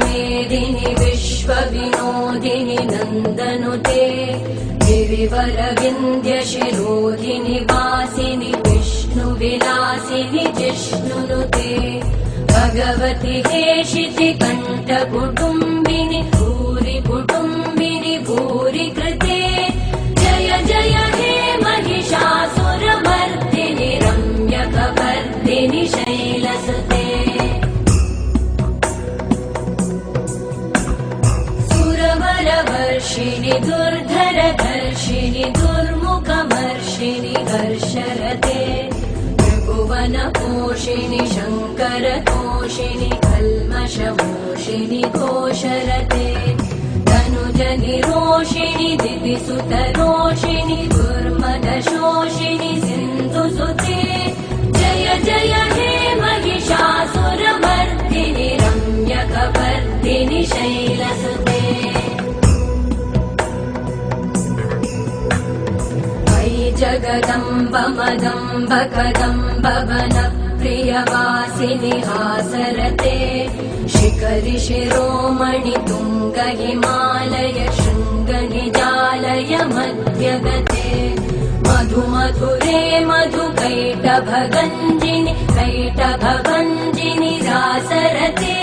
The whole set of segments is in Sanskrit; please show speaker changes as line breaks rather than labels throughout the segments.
मेदिनि विश्वविनोदिनि नन्दनुते गिरिवरविन्द्यशिरोधिनि वासिनि विष्णुविलासिनि जिष्णुनुते भगवति हेशिति कण्ठकुटुम्बिनि भूरि कुटुम्बिनि भूरि कृते जय जय हे महिषासुरमर्दिनि रम्यकपर्दिनि शैलसुते सुरवरवर्षिणि दुर्धरधर्षिणि दुर्मुखमर्षिणि हर्षरते त्रिभुवनपोषिणि शङ्करतोषिणि कल्मषमोषिणि घोषरते तनुजनिरोषिणि दिविसुतरोषिणि दुर्मदशोषिणि सिन्धुसुते जय जय हे महिषासुरमर्दिनि रम्यकपर्दिनि शैलसुते जगदम्ब मदम्ब कदम्ब वनप्रियवासिनि हासरते शिखरि शिरोमणि तुङ्ग हिमालय शृङ्ग निजालय मध्यगते मधुमधुरे मधुकैटभगञ्जिनि कैटभभञ्जिनि रासरते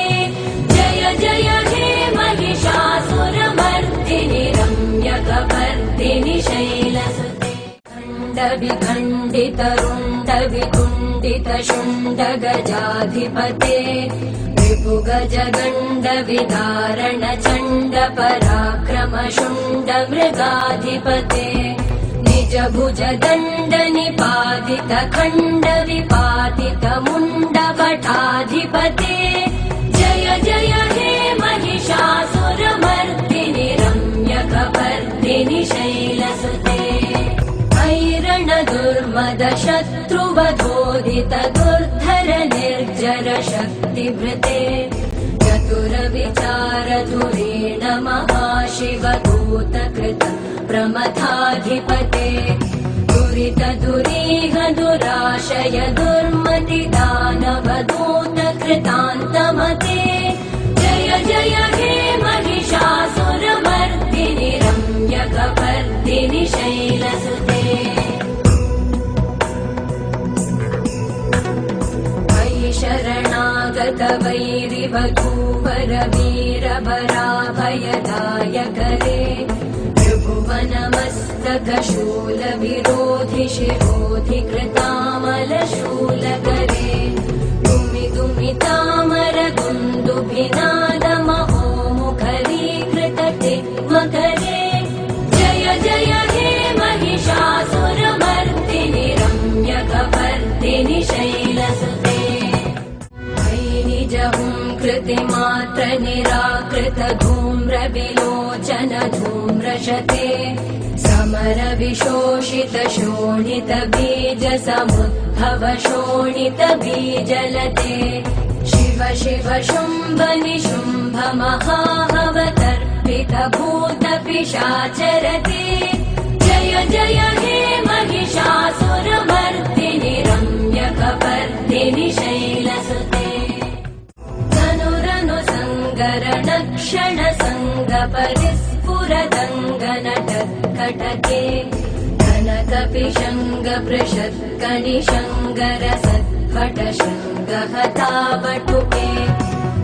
जय जय हे महिषासुरमर्दिनि रम्यकपर्दिनि शैलसुते विखण्डितरुण्डवितुण्डित शुण्ड गजाधिपते रिपुगजगण्ड विदारण चण्ड पराक्रम शुण्ड मृगाधिपते निज भुज दण्ड निपातित खण्ड विपातित मुण्ड भटाधिपते जय जय हे महिषासुरमर्दिनि रम्यकपर्दिनि शैलसुते ऐरण दुर्मद शत्रुवधोदित दुर्धर निर्जर शक्तिभृते चतुर विचार धुरेण महाशिवदूत कृत प्रमथाधिपते दुरित दुरीह दुराशय दुर्मति दानव दूत कृतान्तमते जय जय हे महिषासुरमर्दिनि रम्यकपर्दिनि शैलसुते शरणागत वैरिवधूवर वीरभराभयदायकरे त्रिभुवनमस्तक शूल विरोधि शिरोधि कृतामलशूलकरे दुमि दुमि तामर दुन्दुभिनाद महोमुखरीकृतते मकरे जय जय हे महिषासुरमर्दिनि रम्यकपर्दिनि शैलसुते कृतिमात्र निराकृत धूम्र विलोचन धूम्रशते समर विशोषित शोणित बीज समुद्भव शोणित बीजलते शिव शिव शुम्भ निशुम्भ महाहवतर्पित भूत पिशाचरते जय जय हे महिषासुरमर्दिनि रम्यकपर्दिनि शैलसुते क्षण संग परिस्फुरदङ्गन टत्कटके कनकपिशङ्ग पृषत्कनिशङ्गर सत्पट शृङ्गहतावटुके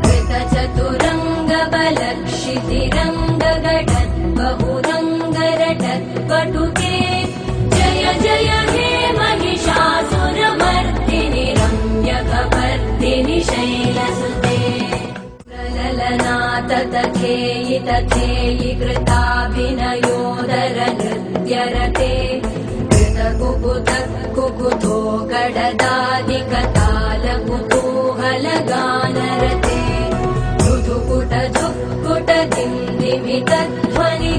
कृतचतुरङ्ग बलक्षितिरङ्ग गटत् बहुरङ्गरटत्पटुके जय जय हे महिषासुरमर्दिनि रम्यकपर्दिनि शैलसुते तथेयि तथेयि कृताभिनयोदर नृत्यरते कृतकुकुत कुकुतो गडदादिकताल कुतूहलगानरते धुधुकुट धुक्कुट दिन्दिमितध्वनि